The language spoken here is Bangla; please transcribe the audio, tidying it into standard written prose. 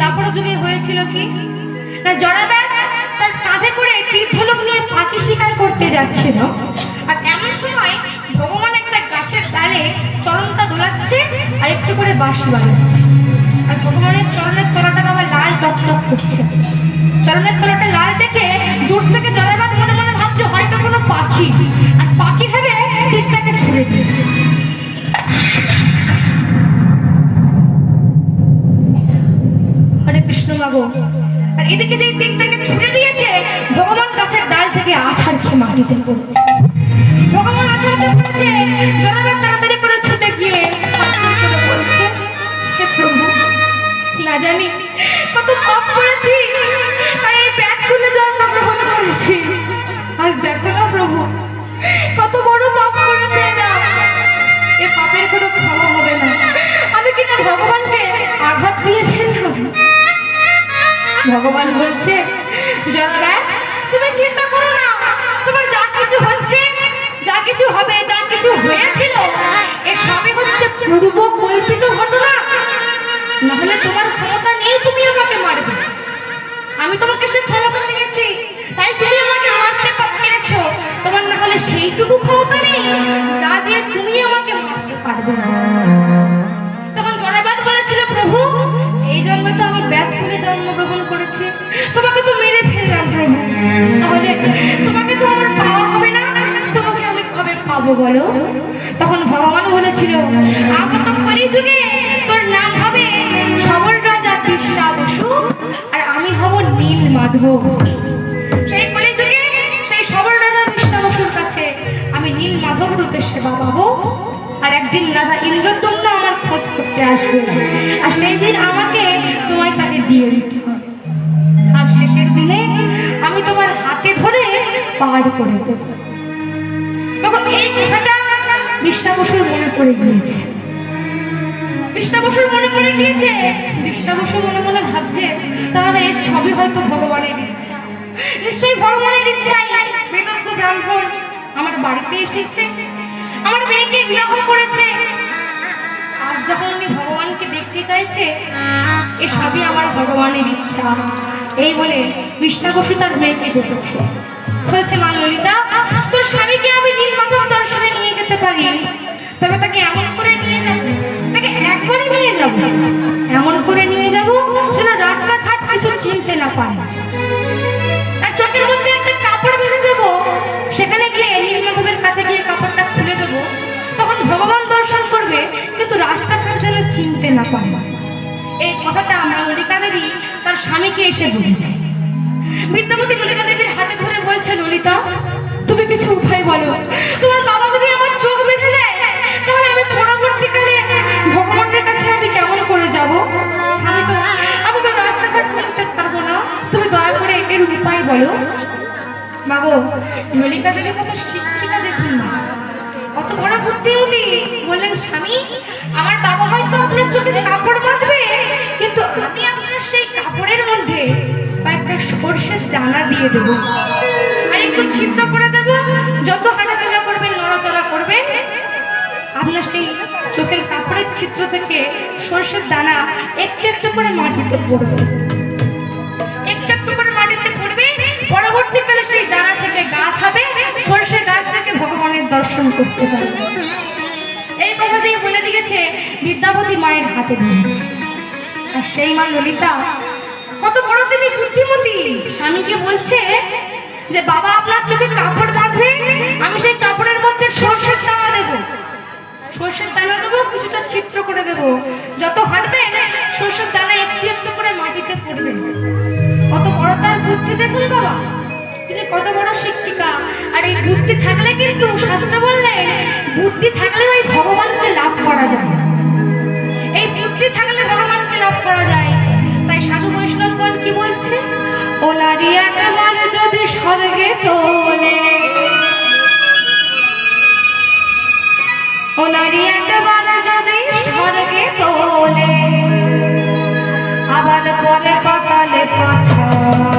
দাপর যুগে হয়েছিল কি না, জড়াবেদ তার কাঁধে করে তীর্থলোক নিয়ে পাখি শিকার করতে যাচ্ছিল। আর এমন সময় ভগবান একটা গাছের ডালে চরণটা দোলাচ্ছে আর একটু করে বাঁশি বাজাচ্ছে। আর ভগবানের চরণের তলাটা বাবা লাল টকটক করছে। চরণের তলাটা লাল দেখে দূর থেকে জড়াবেদ মনে মনে ভাবছে হয়তো কোনো পাখি, আর পাখি ভেবে তীরটাকে ছুঁড়ে দিয়েছে। হরে কৃষ্ণ মাগো। আর এদিকে যে তীরটাকে ছুঁড়ে দিয়েছে, ভগবান গাছের ডাল থেকে আছাড় খেয়ে মাটিতে পড়েছে। ভগবান আছাড় খেয়ে পড়েছে, জড়াবেদ তাড়াতাড়ি করে ছুটে গিয়ে বলছে, হে প্রভু, না জানি কত পাপ করেছি, আর এই পেট খুলে জন্মগ্রহণ করেছি। আজ দেখো না প্রভু, কত বড় পাপ করে ফেললাম। এ পাপের কোনো ক্ষমা হবে না। আমি কিনা ভগবানকে আঘাত দিয়ে ফেললাম। ভগবান বলছে, জড়াবেদ তুমি চিন্তা করো না, তোমার যা কিছু হচ্ছে, যা কিছু হবে, যা কিছু হয়েছিল, এ সবই হচ্ছে পূর্ব কল্পিত ঘটনা। নাহলে তোমার ক্ষমতা নেই তুমি আমাকে মারবে। আমি তোমাকে সে ক্ষমতা দিয়েছি, তাই তুমি আমাকে মারতে পেরেছো। তোমার না হলে সেইটুকু ক্ষমতা নেই যা দিয়ে তুমি আমাকে মারতে পারবে না। তখন জড়াবেদ বলেছিল, প্রভু এই জন্মে তো আমি ব্যাধ করে জন্মগ্রহণ করেছি, তোমাকে তো মেরে ফেললাম প্রভু, তাহলে তোমাকে তো আমার পাওয়া হবে না, তোমাকে আমি কবে পাবো বলো? তখন ভগবান বলেছিল, আগত কলিযুগে তোর নাম হবে সবর রাজা বিশ্বাবসু, আর আমি হব নীল মাধব। সেই কলিযুগে সেই সবর রাজা বিশ্বাবসুর কাছে আমি নীল মাধব রূপে সেবা পাবো। আর একদিন রাজা ইন্দ্রদম্ন আমার খোঁজ করতে আসবে, আর সেই দিন আমাকে তোমায় তাকে দিয়ে দিতে হবে। আর শেষের দিনে আমি তোমার হাতে ধরে পার করে দেব। তখন এই কথাটা বিশ্বাবসুর মনে পড়ে গিয়েছে। বিশ্বাবসুর মনে পড়ে গিয়েছে। বিশ্বাবসু মনে মনে ভাবছে, তাহলে এর সবই হয়তো ভগবানের ইচ্ছা। নিশ্চয়ই ভগবানের ইচ্ছাই বেদজ্ঞ ব্রাহ্মণ আমার বাড়িতে এসেছে, আমার মেয়েকে বিবাহ করেছে। আজ যখন উনি ভগবানকে দেখতে চাইছে, এ সবই আমার ভগবানের ইচ্ছা। এই বলে বিশ্বাবসু তার মেয়েকে ডেকেছে। বলছে, মা ললিতা, তোর স্বামীকে আমি নীলমাধব দর্শনে নিয়ে যেতে পারি, তবে তাকে এমন করে নিয়ে যাব, তাকে একবারে নিয়ে যাব, এমন করে নিয়ে যাব যেন রাস্তাঘাট কিছু চিনতে না পারে। আর চোখের মধ্যে একটা কাপড় বেঁধে দেবো, সেখানে গিয়ে নীলমাধবের কাছে গিয়ে কাপড়টা খুলে দেবো, তখন ভগবান দর্শন করবে, কিন্তু রাস্তাঘাট যেন চিনতে না পারে। এই কথাটা মা ললিতা দেবী তার স্বামীকে এসে বলেছে। বিদ্যাপতি ললিতা দেবীর হাতে ধরে বলছে, ললিতা তুমি কিছু উপায় বলো, তোমার বাবা যদি আমার চোখ বেঁধে দেয়, তাহলে আমি পরবর্তীকালে ভগবানের কাছে আমি কেমন করে যাব? আমি তো রাস্তাঘাট চিনতে পারবো না, তুমি দয়া করে এর উপায় বলো। বাবু ললিতা দেবী কত শিক্ষিতা দেখুন না, কত বড় বুদ্ধিমতী। বললেন, স্বামী আমার বাবা হয়তো আপনার চোখে কাপড় বাঁধবে, কিন্তু আমি আপনার সেই কাপড়ের মধ্যে কয়েকটা সর্ষের দানা দিয়ে দেবো, আর একটু ছিদ্র করে দেবো। যত হাঁটাচলা করবেন, নড়াচলা করবেন, আপনার সেই চোখের কাপড়ের ছিদ্র থেকে সর্ষের দানা একটু একটু করে মাটিতে পড়বে, একটু একটু করে মাটিতে পড়বে। পরবর্তীকালে সেই দানা থেকে গাছ হবে, সর্ষে গাছ থেকে ভগবানের দর্শন করতে পারবে। এই কথা যেই বলে দিয়েছে, বিদ্যাপতি মায়ের হাতে দিয়েছে। আর সেই মা ললিতা কত বড় তিনি বুদ্ধিমতী, স্বামীকে বলছে যে বাবা আপনার চোখে কাপড় বাঁধবে, আমি সেই কাপড়ের মধ্যে সর্ষের দানা দেবো, সর্ষের দানা দেবো, কিছুটা ছিদ্র করে দেবো। যত হাঁটবেন সর্ষের দানা একটু একটু করে মাটিতে পড়বে। কত বড় তার বুদ্ধি দেখুন বাবা, তিনি কত বড় শিক্ষিকা। আর এই বুদ্ধি থাকলে কিন্তু শাস্ত্র বললে, বুদ্ধি থাকলে ওই ভগবানকে লাভ করা যায়, এই বুদ্ধি থাকলে ভগবানকে লাভ করা যায়। তাই সাধু বৈষ্ণবগণ কি বলছে, ও নারী একবার যদি স্বর্গে তোলে, ও নারী একবার যদি স্বর্গে তোলে, আবার পরে পাতালে পাঠায়।